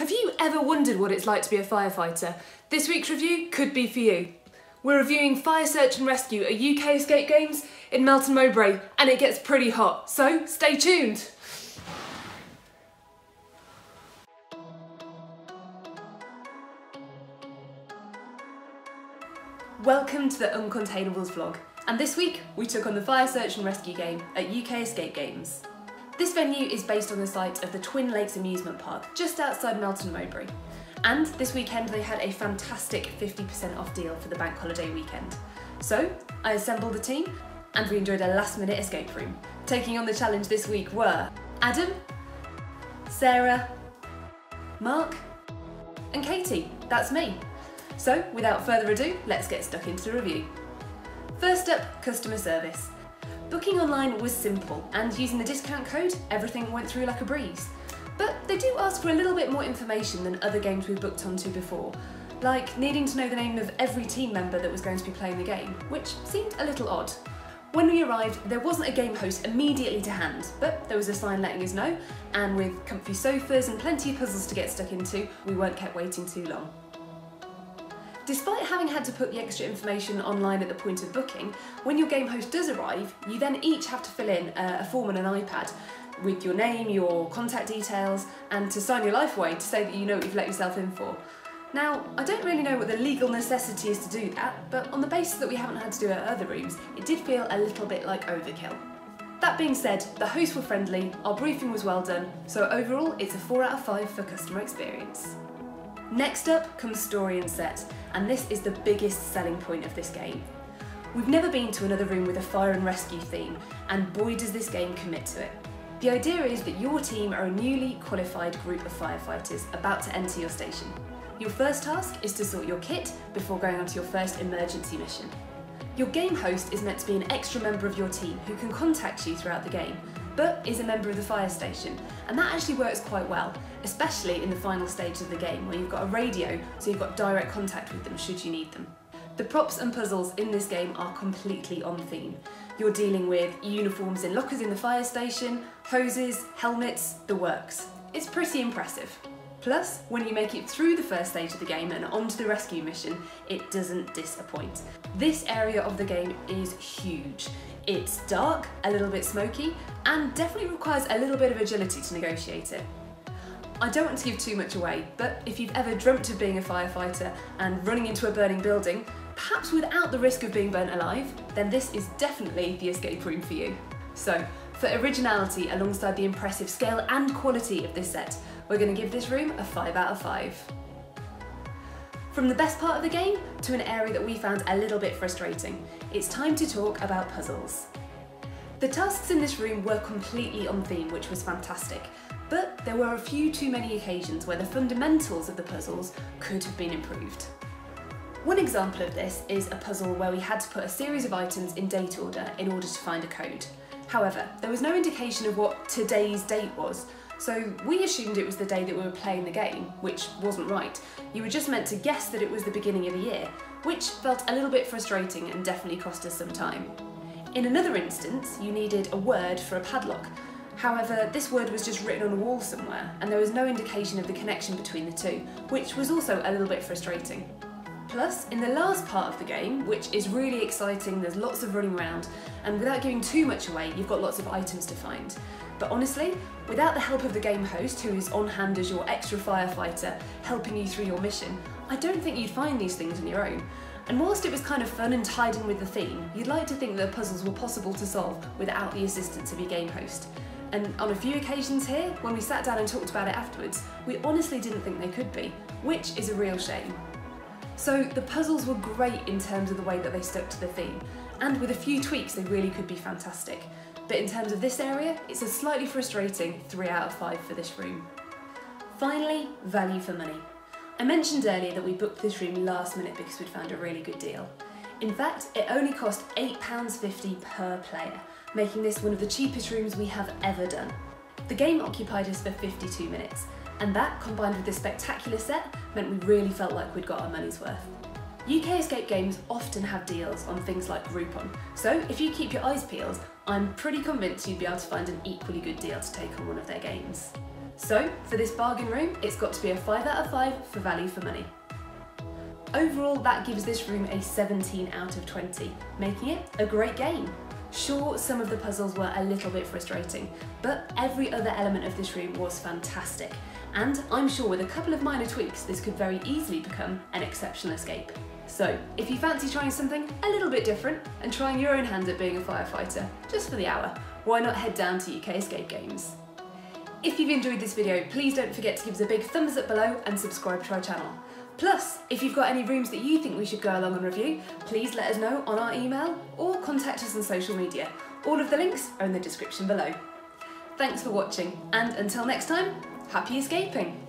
Have you ever wondered what it's like to be a firefighter? This week's review could be for you. We're reviewing Fire Search and Rescue at UK Escape Games in Melton Mowbray, and it gets pretty hot, so stay tuned. Welcome to the Uncontainables vlog, and this week we took on the Fire Search and Rescue game at UK Escape Games. This venue is based on the site of the Twin Lakes amusement park just outside Melton Mowbray, and this weekend they had a fantastic 50% off deal for the bank holiday weekend. So I assembled a team and we enjoyed a last minute escape room. Taking on the challenge this week were Adam, Sarah, Mark and Katie, that's me. So without further ado, let's get stuck into the review. First up, customer service. Booking online was simple, and using the discount code, everything went through like a breeze. But they do ask for a little bit more information than other games we've booked onto before, like needing to know the name of every team member that was going to be playing the game, which seemed a little odd. When we arrived, there wasn't a game host immediately to hand, but there was a sign letting us know, and with comfy sofas and plenty of puzzles to get stuck into, we weren't kept waiting too long. Despite having had to put the extra information online at the point of booking, when your game host does arrive, you then each have to fill in a form on an iPad with your name, your contact details, and to sign your life away to say that you know what you've let yourself in for. Now, I don't really know what the legal necessity is to do that, but on the basis that we haven't had to do it at other rooms, it did feel a little bit like overkill. That being said, the hosts were friendly, our briefing was well done, so overall it's a 4 out of 5 for customer experience. Next up comes story and set, and this is the biggest selling point of this game. We've never been to another room with a fire and rescue theme, and boy does this game commit to it. The idea is that your team are a newly qualified group of firefighters about to enter your station. Your first task is to sort your kit before going on to your first emergency mission. Your game host is meant to be an extra member of your team who can contact you throughout the game, but is a member of the fire station, and that actually works quite well, especially in the final stage of the game where you've got a radio so you've got direct contact with them should you need them. The props and puzzles in this game are completely on theme. You're dealing with uniforms in lockers in the fire station, hoses, helmets, the works. It's pretty impressive. Plus, when you make it through the first stage of the game and onto the rescue mission, it doesn't disappoint. This area of the game is huge. It's dark, a little bit smoky, and definitely requires a little bit of agility to negotiate it. I don't want to give too much away, but if you've ever dreamt of being a firefighter and running into a burning building, perhaps without the risk of being burnt alive, then this is definitely the escape room for you. So, for originality alongside the impressive scale and quality of this set, we're going to give this room a 5 out of 5. From the best part of the game to an area that we found a little bit frustrating, it's time to talk about puzzles. The tasks in this room were completely on theme, which was fantastic, but there were a few too many occasions where the fundamentals of the puzzles could have been improved. One example of this is a puzzle where we had to put a series of items in date order in order to find a code. However, there was no indication of what today's date was, so we assumed it was the day that we were playing the game, which wasn't right. You were just meant to guess that it was the beginning of the year, which felt a little bit frustrating and definitely cost us some time. In another instance, you needed a word for a padlock. However, this word was just written on a wall somewhere, and there was no indication of the connection between the two, which was also a little bit frustrating. Plus, in the last part of the game, which is really exciting, there's lots of running around, and without giving too much away, you've got lots of items to find. But honestly, without the help of the game host, who is on hand as your extra firefighter, helping you through your mission, I don't think you'd find these things on your own. And whilst it was kind of fun and tied in with the theme, you'd like to think that the puzzles were possible to solve without the assistance of your game host. And on a few occasions here, when we sat down and talked about it afterwards, we honestly didn't think they could be, which is a real shame. So the puzzles were great in terms of the way that they stuck to the theme, and with a few tweaks they really could be fantastic. But in terms of this area, it's a slightly frustrating 3 out of 5 for this room. Finally, value for money. I mentioned earlier that we booked this room last minute because we'd found a really good deal. In fact, it only cost £8.50 per player, making this one of the cheapest rooms we have ever done. The game occupied us for 52 minutes, and that, combined with the spectacular set, meant we really felt like we'd got our money's worth. UK Escape Games often have deals on things like Groupon, so if you keep your eyes peeled, I'm pretty convinced you'd be able to find an equally good deal to take on one of their games. So for this bargain room, it's got to be a 5 out of 5 for value for money. Overall, that gives this room a 17 out of 20, making it a great game. Sure, some of the puzzles were a little bit frustrating, but every other element of this room was fantastic, and I'm sure with a couple of minor tweaks this could very easily become an exceptional escape. So, if you fancy trying something a little bit different and trying your own hand at being a firefighter, just for the hour, why not head down to UK Escape Games? If you've enjoyed this video, please don't forget to give us a big thumbs up below and subscribe to our channel. Plus, if you've got any rooms that you think we should go along and review, please let us know on our email or contact us on social media. All of the links are in the description below. Thanks for watching, and until next time, happy escaping!